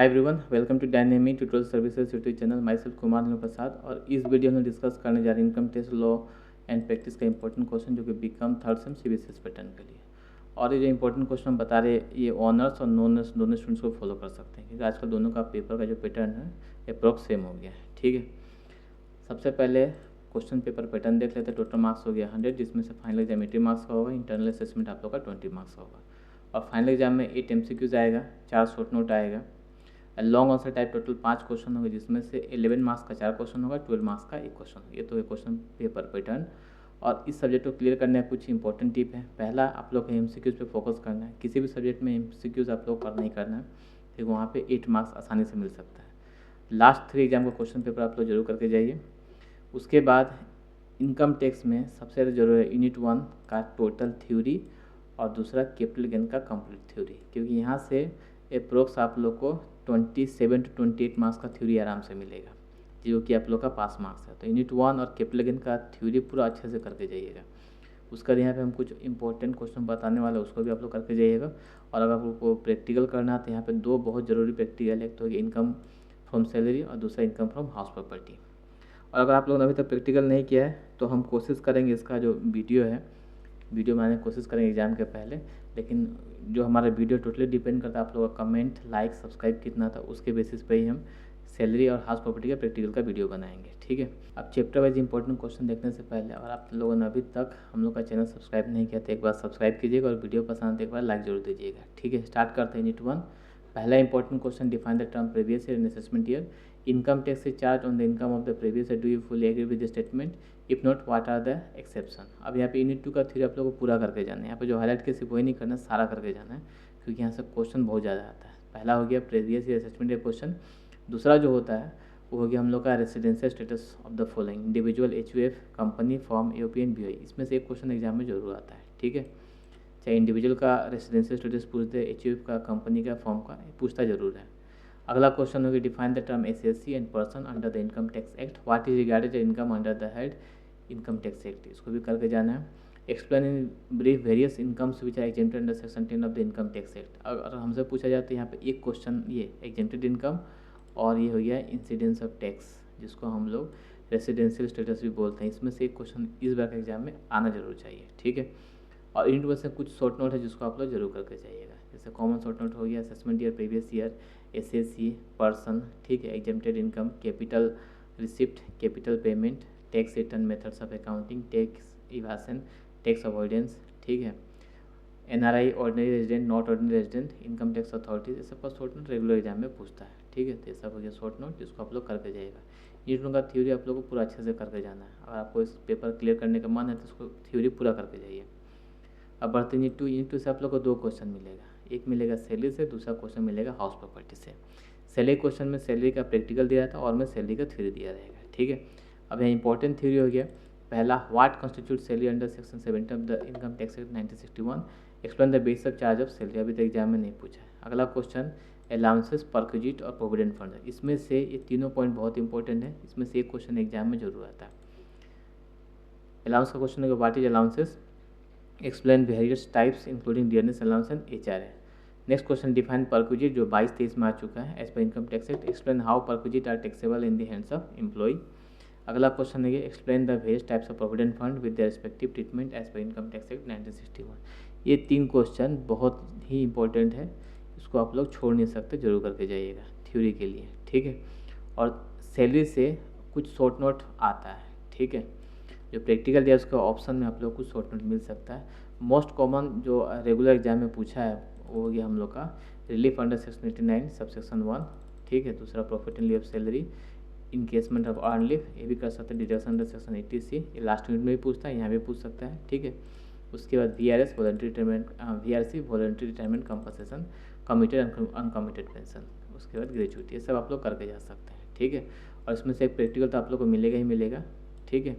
Hi everyone, welcome to dynamic tutorial services YouTube channel. Myself Kumar Prasad और इस video में discuss करने जा रहे हैं income tax law and practice का इंपॉर्टेंट क्वेश्चन जो कि BCom third sem CBSE pattern के लिए। और ये जो इंपॉर्टेंट क्वेश्चन हम बता रहे हैं ये ऑनर्स और नॉन ऑनर्स दोनों स्टूडेंट्स को फॉलो कर सकते हैं क्योंकि आजकल दोनों का पेपर का जो पैटर्न है अप्रॉक्स सेम हो गया है। ठीक है, सबसे पहले क्वेश्चन पेपर पैटर्न देख लेते हैं। टोटल मार्क्स हो गया 100, जिसमें से फाइनल एग्जामेट्री मार्क्स का होगा, इंटरनल असेसमेंट आप लोग का 20 मार्क्स का होगा और फाइनल एग्जाम में 8 MCQs आएगा, 4 शॉर्ट नोट आएगा। Long answer type total 5 question होंगे, जिसमें से 11 मार्क्स का 4 क्वेश्चन होगा, 12 मार्क्स का 1 क्वेश्चन। ये तो है क्वेश्चन पेपर पैटर्न। और इस सब्जेक्ट को क्लियर करने का कुछ इंपॉर्टेंट टिप है। पहला, आप लोग को MCQs पे फोकस करना है। किसी भी सब्जेक्ट में MCQs आप लोग पर नहीं करना है, फिर वहाँ पे 8 मार्क्स आसानी से मिल सकता है। लास्ट 3 एग्जाम का क्वेश्चन पेपर आप लोग जरूर करके जाइए। उसके बाद इनकम टैक्स में सबसे ज़्यादा जरूरी है यूनिट 1 का टोटल थ्योरी और दूसरा कैपिटल गेन का कंप्लीट थ्योरी, क्योंकि यहाँ से अप्रोक्स आप लोग को 27 to 28 मार्क्स का थ्योरी आराम से मिलेगा, जो कि आप लोग का पास मार्क्स है। तो यूनिट 1 और कैपिटल गेन का थ्योरी पूरा अच्छे से करके जाइएगा। उसका यहाँ पे हम कुछ इंपॉर्टेंट क्वेश्चन बताने वाले हैं, उसको भी आप लोग करके जाइएगा। और अगर आपको प्रैक्टिकल करना है तो यहाँ पे 2 बहुत ज़रूरी प्रैक्टिकल है, एक तो इनकम फ्रॉम सैलरी और दूसरा इनकम फ्रॉम हाउस प्रॉपर्टी। और अगर आप लोगों ने अभी तक प्रैक्टिकल नहीं किया है तो हम कोशिश करेंगे, इसका जो वीडियो है वीडियो बनाने की कोशिश करेंगे एग्जाम के पहले। लेकिन जो हमारा वीडियो टोटली डिपेंड करता है आप लोगों का कमेंट, लाइक, सब्सक्राइब कितना था, उसके बेसिस पे ही हम सैलरी और हाउस प्रॉपर्टी का प्रैक्टिकल का वीडियो बनाएंगे। ठीक है, अब चैप्टर वाइज इंपॉर्टेंट क्वेश्चन देखने से पहले, और आप लोगों ने अभी तक हम लोग का चैनल सब्सक्राइब नहीं किया तो एक बार सब्सक्राइब कीजिएगा और वीडियो पसंद तो एक बार लाइक जरूर दीजिएगा। ठीक है, स्टार्ट करते हैं यूनिट 1। पहला important question, define the term previous year in assessment year. Income tax is charged on the income of the previous year. Do you fully agree with the statement? If not, what are the exception? अब यहाँ पे unit 2 का theory आप लोगों को पूरा करके जाना है। यहाँ पे जो हाईलाइट के सिर्फ वही नहीं करना, सारा करके जाना है, क्योंकि यहाँ से क्वेश्चन बहुत ज़्यादा आता है। पहला हो गया प्रीवियस ईयर असेसमेंट का क्वेश्चन। दूसरा जो होता है वो हो गया हम लोग का residential status of the following, individual, HUF, company, form, AOP, BOI। इसमें से एक क्वेश्चन एग्जाम में जरूर आता है। ठीक है, चाहे इंडिविजुअल का रेसिडेंशियल स्टेटस पूछ दे, HUF का, कंपनी का, फॉर्म का, पूछता जरूर है। अगला क्वेश्चन होगी, define the term SSC and person under the income tax act. What is regarded income under the head income tax act. इसको भी करके जाना है। Explain in brief various incomes which are exempted under section 10 of the income tax act. अगर हमसे पूछा जाता है यहाँ पे एक क्वेश्चन, ये एग्जेम्प्टेड इनकम और ये हो गया इंसिडेंस ऑफ टैक्स, जिसको हम लोग रेसिडेंशियल स्टेटस भी बोलते हैं। इसमें से एक क्वेश्चन इस बार के एग्जाम में आना जरूर चाहिए। ठीक है, और यूनिट 1 से कुछ शॉर्ट नोट है जिसको आप लोग जरूर करके जाइएगा। जैसे कॉमन शॉर्ट नोट हो गया assessment year, previous year, SSC, person, ठीक है, exempted income, capital receipt, capital payment, tax return, methods of accounting, tax evasion, tax avoidance, ठीक है, NRI, ordinary resident, not ordinary resident, income tax authorities. ये सब का short note regular exam में पूछता है। ठीक है, तो ये सब हो गया शॉर्ट नोट जिसको आप लोग करके जाइएगा। यूनिट का थ्योरी आप लोग को पूरा अच्छे से करके जाना है। अगर आपको इस पेपर क्लियर करने का मन है तो इसको थ्योरी पूरा करके जाइए। अब बढ़ते यूनिट 2 से आप लोग को 2 क्वेश्चन मिलेगा। एक मिलेगा सैलरी से, दूसरा क्वेश्चन मिलेगा हाउस प्रॉपर्टी से। सैलरी क्वेश्चन में सैलरी का प्रैक्टिकल दिया था और में सैलरी का थ्योरी दिया रहेगा। ठीक है, अब यहाँ इंपॉर्टेंट थ्योरी हो गया। पहला, what constitute salary under section 70 of the income tax act 1961। Explain the base of charge of salary. अभी तक एग्जाम में नहीं पूछा है। अगला क्वेश्चन, अलाउंसेस, परक्विजिट और प्रोविडेंट फंड। इसमें से ये तीनों पॉइंट बहुत इंपॉर्टेंट है। इसमें से एक क्वेश्चन एग्जाम में जरूर आता है। अलाउंस का क्वेश्चन होगा, what is allowances, explain various types including dearness allowance and HRA। Next question, define perquisite, जो 22-23 में आ चुका है as per income tax act. Explain how perquisite are taxable in the hands of employ. अगला question है, explain the various types of provident fund with their respective treatment as per income tax act 1961। ये 3 question बहुत ही important है, इसको आप लोग छोड़ नहीं सकते, जरूर करके जाइएगा थ्योरी के लिए। ठीक है, और सैलरी से कुछ शॉर्ट नोट आता है। ठीक है, जो प्रैक्टिकल दिया उसके ऑप्शन में आप लोग को शॉर्ट नोट मिल सकता है। मोस्ट कॉमन जो रेगुलर एग्जाम में पूछा है वो हो गया हम लोग का रिलीफ अंडर सेक्शन 89 सबसेक्शन 1। ठीक है, दूसरा profit and leave salary, encasement of earn leave, ये भी कर सकते हैं। डिडक्शन अंडर सेक्शन 80C, ये लास्ट यूनिट में भी पूछता है, यहाँ भी पूछ सकता है। ठीक है, उसके बाद VRS, voluntary retirement, VRC, voluntary retirement compensation, committed uncommitted pension, उसके बाद ग्रेजुएटी। ये सब आप लोग करके जा सकते हैं। ठीक है, और इसमें से एक प्रैक्टिकल तो आप लोग को मिलेगा ही मिलेगा। ठीक है,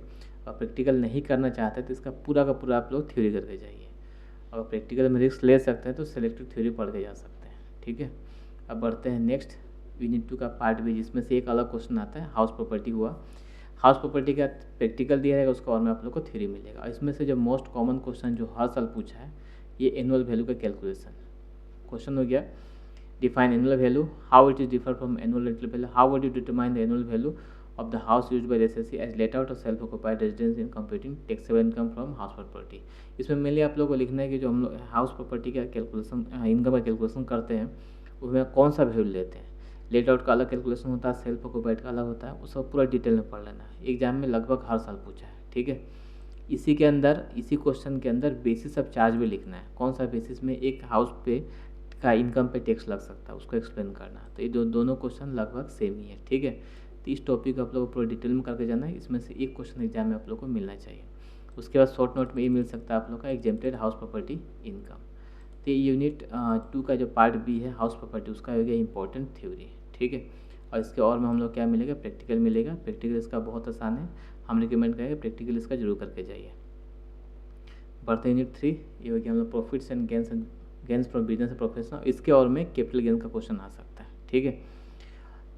और प्रैक्टिकल नहीं करना चाहते तो इसका पूरा का पूरा आप लोग थ्योरी करके जाइए। अगर प्रैक्टिकल में रिस्क ले सकते हैं तो सेलेक्टिव थ्योरी पढ़ के जा सकते हैं। ठीक है, अब बढ़ते हैं नेक्स्ट यूनिट 2 का पार्ट बी, जिसमें से एक अलग क्वेश्चन आता है, हाउस प्रॉपर्टी हुआ। हाउस प्रॉपर्टी का प्रैक्टिकल दिया रहेगा, उसका और में आप लोग को थ्योरी मिलेगा। इसमें से जो मोस्ट कॉमन क्वेश्चन जो हर साल पूछा है, ये एनुअल वैल्यू का कैलकुलेशन क्वेश्चन हो गया। Define annual value, how it is different from annual rental value, how would you determine the annual value of the house used by the SSC as let out or self occupied residence in computing taxable income from house property। इसमें mainly आप लोगों को लिखना है कि जो हम लोग हाउस प्रॉपर्टी का कैलकुलेशन इनकम का कैलकुलेशन करते हैं उसमें कौन सा वैल्यू लेते हैं। लेट आउट का अलग कैलकुलेशन होता है, सेल्फ ऑक्यूपाइड का अलग होता है, उसको पूरा डिटेल में पढ़ लेना है। एग्जाम में लगभग हर साल पूछा है, ठीक है। इसी के अंदर, इसी क्वेश्चन के अंदर बेसिस ऑफ चार्ज भी लिखना है, कौन सा बेसिस में एक हाउस पे का इनकम पे टैक्स लग सकता है उसको एक्सप्लेन करना है। तो ये दोनों क्वेश्चन लगभग सेम ही है, ठीक है। तो इस टॉपिक को आप लोगों को पूरा डिटेल में करके जाना है। इसमें से एक क्वेश्चन एग्जाम में आप लोग को मिलना चाहिए। उसके बाद शॉर्ट नोट में ये मिल सकता है आप लोग का एग्जेम्प्टेड हाउस प्रॉपर्टी इनकम। तो ये यूनिट 2 का जो पार्ट बी है हाउस प्रॉपर्टी उसका हो गया इंपॉर्टेंट थ्योरी, ठीक है। और इसके और में हम लोग क्या मिलेगा, प्रैक्टिकल मिलेगा। प्रैक्टिकल इसका बहुत आसान है, हम रिकमेंड करेंगे प्रैक्टिकल इसका जरूर करके जाइए। बढ़ते यूनिट 3, ये हो गया हम लोग profits and gains from business and professional. इसके और में कैपिटल गेन का क्वेश्चन आ सकता है, ठीक है।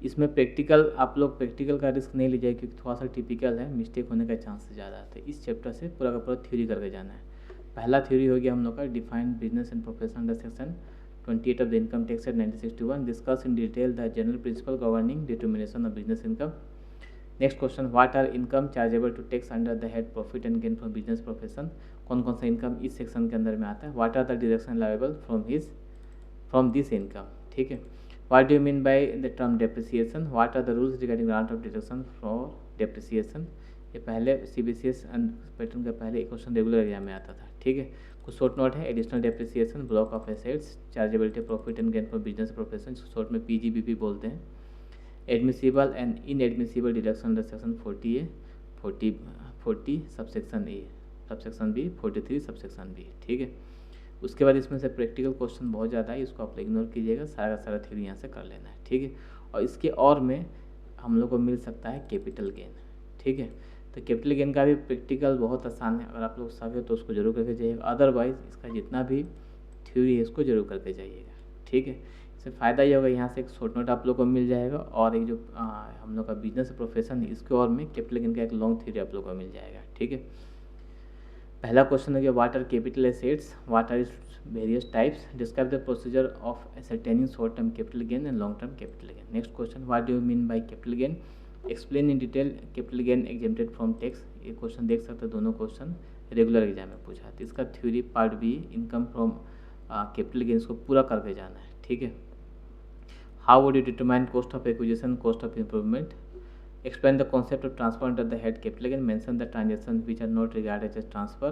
इसमें प्रैक्टिकल आप लोग प्रैक्टिकल का रिस्क नहीं लीजिए क्योंकि थोड़ा सा टिपिकल है, मिस्टेक होने का चांस ज़्यादा आता है। इस चैप्टर से पूरा का पूरा थ्योरी करके जाना है। पहला थ्योरी हो गया हम लोग का define business and profession under section 28 of the income tax act 1961, discuss in detail the general principle governing determination of business income. Next question, what are income chargeable to tax under the head profit and gain from business profession. कौन कौन सा income इस section के अंदर में आता है। What are the deduction liable from this income, ठीक है। What do you mean by the term depreciation, what are the rules regarding grant of deduction for depreciation. ये पहले CBCS पैटर्न का पहले एक क्वेश्चन रेगुलर एग्जाम में आता था, ठीक है। कुछ शॉर्ट नोट है, additional depreciation, block of assets, chargeability profit and gain for business profession, short में PGBP बोलते हैं। Admissible and inadmissible deduction under section 40A 40 subsection A, subsection B 43 subsection B, ठीक है। उसके बाद इसमें से प्रैक्टिकल क्वेश्चन बहुत ज़्यादा है, इसको आप इग्नोर कीजिएगा, सारा का सारा थ्योरी यहाँ से कर लेना है, ठीक है। और इसके और में हम लोग को मिल सकता है कैपिटल गेन, ठीक है। तो कैपिटल गेन का भी प्रैक्टिकल बहुत आसान है, अगर आप लोग सके तो उसको जरूर करके जाइएगा, अदरवाइज इसका जितना भी थ्योरी है इसको जरूर करके जाइएगा, ठीक है। इससे फ़ायदा ये होगा, यहाँ से एक शॉर्ट नोट आप लोग को मिल जाएगा और एक जो हम लोग का बिजनेस प्रोफेशन है इसके और में कैपिटल गेन का एक लॉन्ग थ्योरी आप लोग को मिल जाएगा, ठीक है। पहला क्वेश्चन हो गया what are capital assets, what are various types, describe the procedure of ascertaining short term capital gain and long term capital gain. Next question, what do you mean by capital gain, explain in detail capital gain exempted from tax. ये question देख सकते हैं, दोनों question regular exam में पूछा है। तो इसका theory part be income from capital gain इसको पूरा करके जाना है, ठीक है। How would you determine cost of acquisition, cost of improvement, explain the concept of transfer under the head capital gain, mention the transactions which are not regarded as transfer।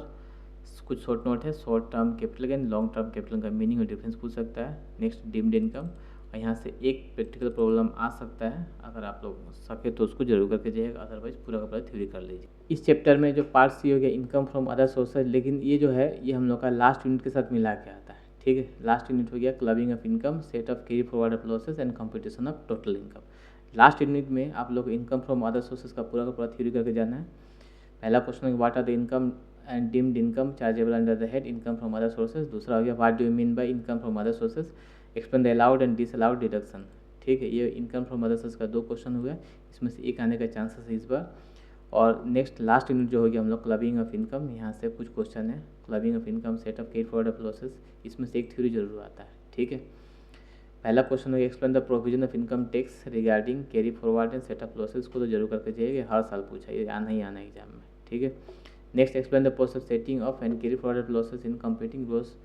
कुछ short note है, short term capital gain, long term capital का meaning और difference पूछ सकता है। Next deemed income, और यहाँ से एक प्रैक्टिकल प्रॉब्लम आ सकता है, अगर आप लोग सके तो उसको जरूर करके जाइएगा, अदरवाइज पूरा का पूरा थ्योरी कर लीजिए। इस चैप्टर में जो पार्ट सी हो गया इनकम फ्रॉम अदर सोर्सेज, लेकिन ये जो है ये हम लोग का लास्ट यूनिट के साथ मिला के आता है, ठीक है। लास्ट यूनिट हो गया clubbing of income, set of carry forward of losses and computation of total income. Last unit में आप लोग इनकम फ्रॉम अदर सोर्सेज का पूरा थ्योरी करके जाना है। पहला क्वेश्चन है what are the income and deemed income chargeable under the head income from other sources. दूसरा हो गया what do you mean by income from other sources, explain the allowed and disallowed deduction, ठीक है। ये income from other source का 2 question हुआ, इसमें से एक आने का चांसेस है इस बार। और नेक्स्ट लास्ट यूनिट जो हो गया हम लोग क्लबिंग ऑफ इनकम, यहाँ से कुछ क्वेश्चन है, clubbing of income, set of carry forward of losses, इसमें से एक थ्योरी जरूर आता है, ठीक है। पहला क्वेश्चन हो गया explain the provision of income tax regarding carry forward and set of losses, को तो जरूर करके जाइए, हर साल पूछा, ये आना ही आना एग्जाम में, ठीक है। Next explain the process setting of and carry forward losses in computing gross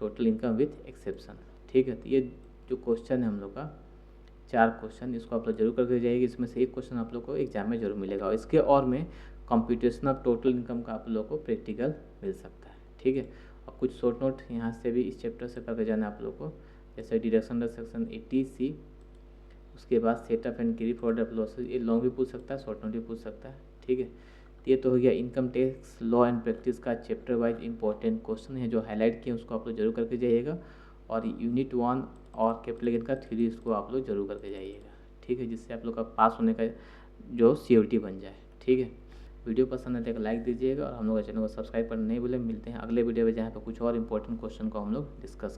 total income with exception, ठीक है। तो ये जो क्वेश्चन है हम लोग का 4 क्वेश्चन, इसको आप लोग जरूर करके जाइएगा, इसमें से एक क्वेश्चन आप लोग को एग्जाम में जरूर मिलेगा। और इसके और में कंप्यूटेशन ऑफ टोटल इनकम का आप लोग को प्रैक्टिकल मिल सकता है, ठीक है। और कुछ शॉर्ट नोट यहाँ से भी इस चैप्टर से करके जाना है आप लोग को, जैसे डिडक्शन अंडर सेक्शन 80C, उसके बाद set of and carry forward of losses, ये लॉन्ग भी पूछ सकता है, शॉर्ट नोट भी पूछ सकता है, ठीक है। ये तो हो गया income tax law and practice का चैप्टर वाइज इंपॉर्टेंट क्वेश्चन है जो हाईलाइट किए, उसको आप लोग जरूर करके जाइएगा। और यूनिट 1 और कैपिटल गेन का थ्योरी इसको आप लोग जरूर करके जाइएगा, ठीक है, जिससे आप लोग का पास होने का जो श्योरिटी बन जाए, ठीक है। वीडियो पसंद आते तो लाइक दीजिएगा और हम लोग चैनल को सब्सक्राइब करना नहीं भूलें। मिलते हैं अगले वीडियो में जहाँ पर कुछ और इंपॉर्टेंट क्वेश्चन को हम लोग डिस्कस करें।